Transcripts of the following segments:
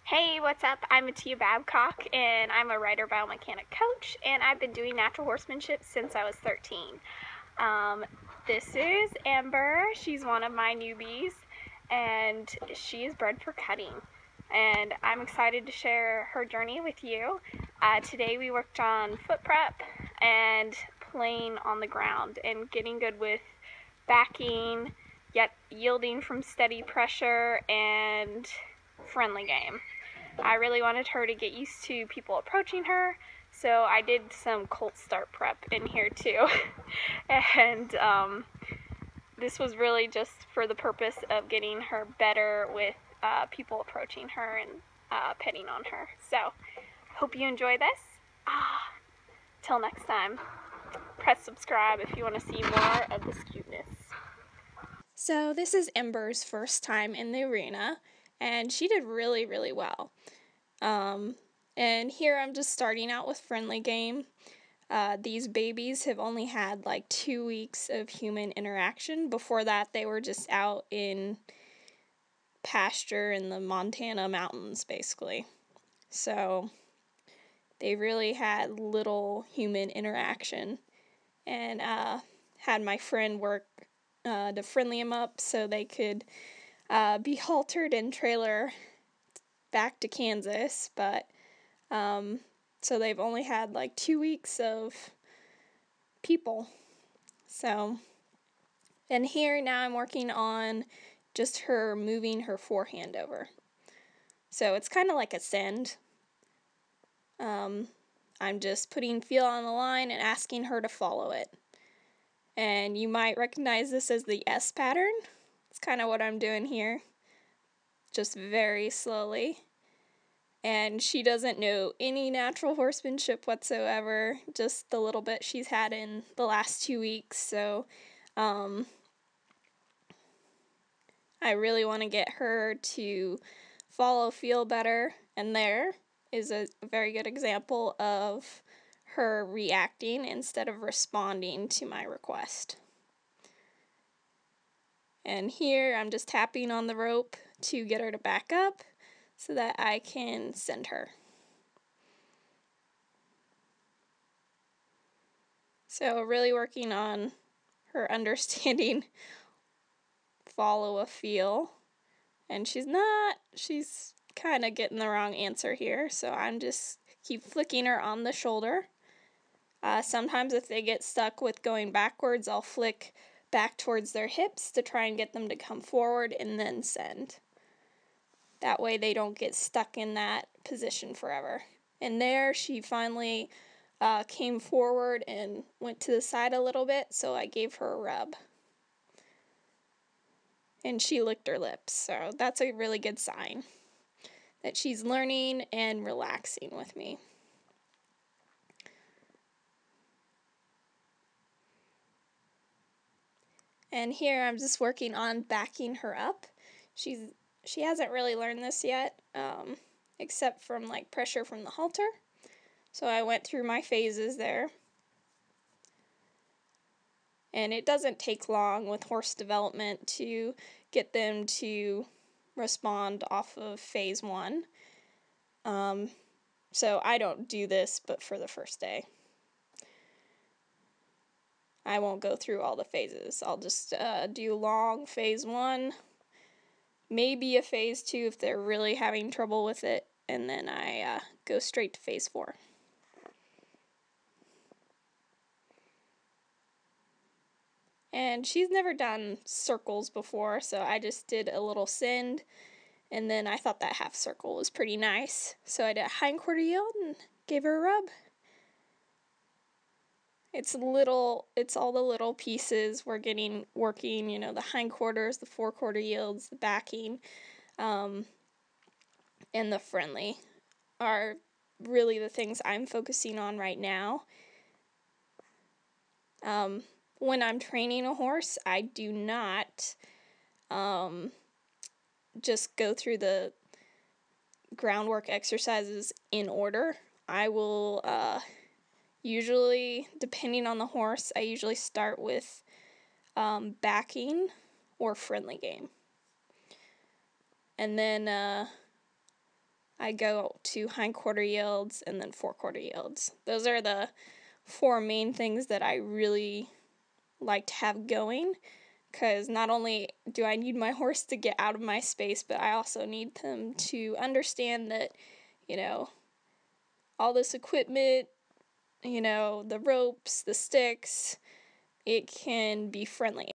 Hey, what's up? I'm Matea Babcock, and I'm a rider biomechanic coach, and I've been doing natural horsemanship since I was 13. This is Ember. She's one of my newbies, and she is bred for cutting. And I'm excited to share her journey with you. Today we worked on foot prep and playing on the ground and getting good with backing, yet yielding from steady pressure and friendly game. I really wanted her to get used to people approaching her, so I did some colt start prep in here too. And this was really just for the purpose of getting her better with people approaching her and petting on her. So, hope you enjoy this. Till next time, press subscribe if you want to see more of this cuteness. So this is Ember's first time in the arena, and she did really, really well. And here I'm just starting out with friendly game. These babies have only had like 2 weeks of human interaction. Before that, they were just out in pasture in the Montana mountains, basically. So they really had little human interaction, and had my friend work to friendly them up so they could be haltered and trailer back to Kansas, but so they've only had like 2 weeks of people. So, and here now I'm working on just her moving her forehand over. So it's kind of like a send. I'm just putting feel on the line and asking her to follow it. And you might recognize this as the S pattern. It's kind of what I'm doing here, just very slowly. And she doesn't know any natural horsemanship whatsoever, just the little bit she's had in the last 2 weeks. So I really want to get her to follow feel better. And there is a very good example of her reacting instead of responding to my request. And here I'm just tapping on the rope to get her to back up so that I can send her. So really working on her understanding follow a feel. And she's kind of getting the wrong answer here. So I'm just keep flicking her on the shoulder. Sometimes if they get stuck with going backwards, I'll flick back towards their hips to try and get them to come forward and then send. That way they don't get stuck in that position forever. And there she finally came forward and went to the side a little bit, so I gave her a rub. And she licked her lips, so that's a really good sign that she's learning and relaxing with me. And here I'm just working on backing her up. She hasn't really learned this yet, except from like pressure from the halter. So I went through my phases there. And it doesn't take long with horse development to get them to respond off of phase 1. So I don't do this but for the first day. I won't go through all the phases. I'll just do long phase 1, maybe a phase 2 if they're really having trouble with it, and then I go straight to phase 4. And she's never done circles before, so I just did a little send, and then I thought that half circle was pretty nice. So I did a hindquarter yield and gave her a rub. It's all the little pieces we're working, the hindquarters, the forequarter yields, the backing, and the friendly are really the things I'm focusing on right now. When I'm training a horse, I do not just go through the groundwork exercises in order. I will usually, depending on the horse, I usually start with backing or friendly game. And then I I go to hindquarter yields and then forequarter yields. Those are the 4 main things that I really like to have going, because not only do I need my horse to get out of my space, but I also need them to understand that, all this equipment, the ropes, the sticks, it can be friendly.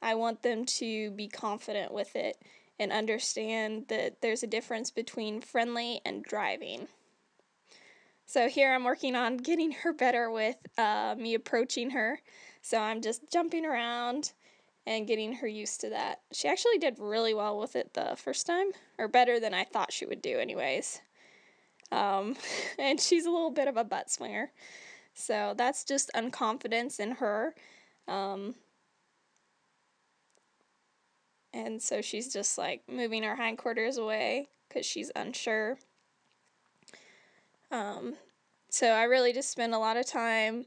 I want them to be confident with it and understand that there's a difference between friendly and driving. So here I'm working on getting her better with me approaching her. So I'm just jumping around and getting her used to that. She actually did really well with it the first time, or better than I thought she would do anyways. And she's a little bit of a butt swinger. So that's just unconfidence in her. And so she's just like moving her hindquarters away because she's unsure. So I really just spend a lot of time,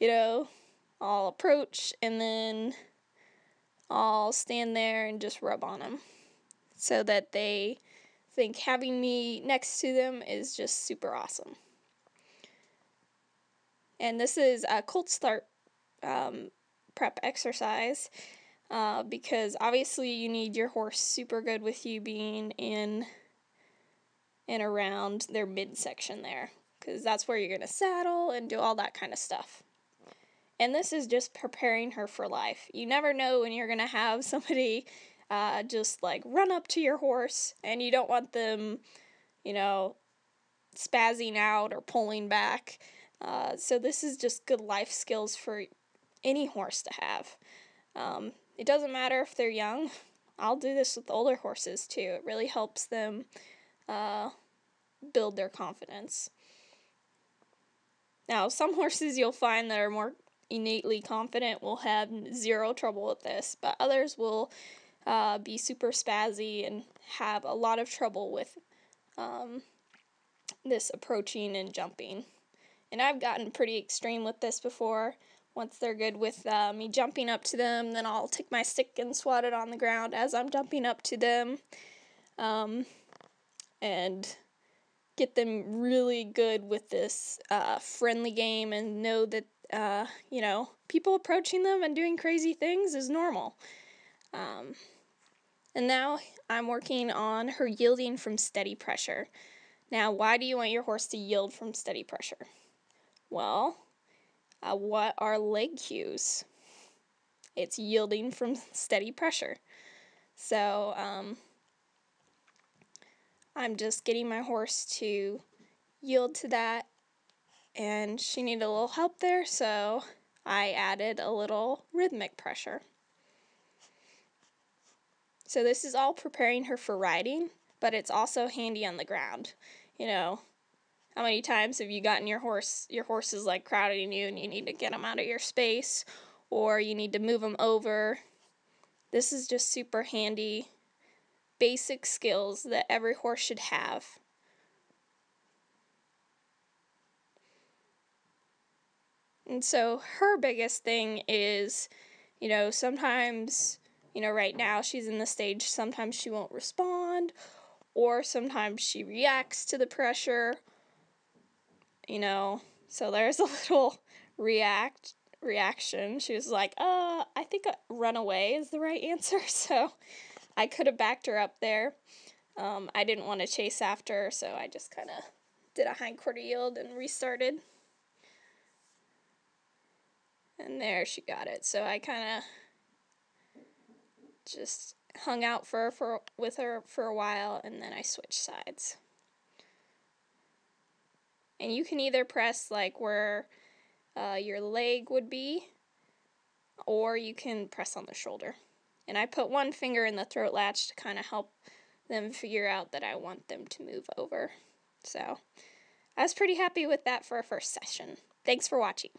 I'll approach and then I'll stand there and just rub on them so that they think having me next to them is just super awesome. And this is a cold start prep exercise because obviously you need your horse super good with you being in and around their midsection there, because that's where you're going to saddle and do all that kind of stuff. And this is just preparing her for life. You never know when you're going to have somebody just like run up to your horse, and you don't want them, spazzing out or pulling back. So this is just good life skills for any horse to have. It doesn't matter if they're young. I'll do this with older horses too. It really helps them build their confidence. Now, some horses you'll find that are more innately confident will have zero trouble with this, but others will be super spazzy and have a lot of trouble with this approaching and jumping. And I've gotten pretty extreme with this before. Once they're good with me jumping up to them, then I'll take my stick and swat it on the ground as I'm jumping up to them, and get them really good with this friendly game and know that, people approaching them and doing crazy things is normal. And now I'm working on her yielding from steady pressure. Now, why do you want your horse to yield from steady pressure? Well, what are leg cues? It's yielding from steady pressure. So, I'm just getting my horse to yield to that, and she needed a little help there, so I added a little rhythmic pressure. So this is all preparing her for riding, but it's also handy on the ground. How many times have you gotten your horse is like crowding you and you need to get them out of your space, or you need to move them over? This is just super handy, basic skills that every horse should have. And so her biggest thing is, sometimes, right now she's in the stage, sometimes she won't respond, or sometimes she reacts to the pressure, so there's a little reaction. She was like, I think run away is the right answer, so I could have backed her up there. I didn't want to chase after her, so I just kind of did a hindquarter yield and restarted. And there she got it. So I kind of just hung out with her for a while, and then I switched sides. And you can either press like where your leg would be, or you can press on the shoulder. And I put one finger in the throat latch to kind of help them figure out that I want them to move over. So I was pretty happy with that for a first session. Thanks for watching.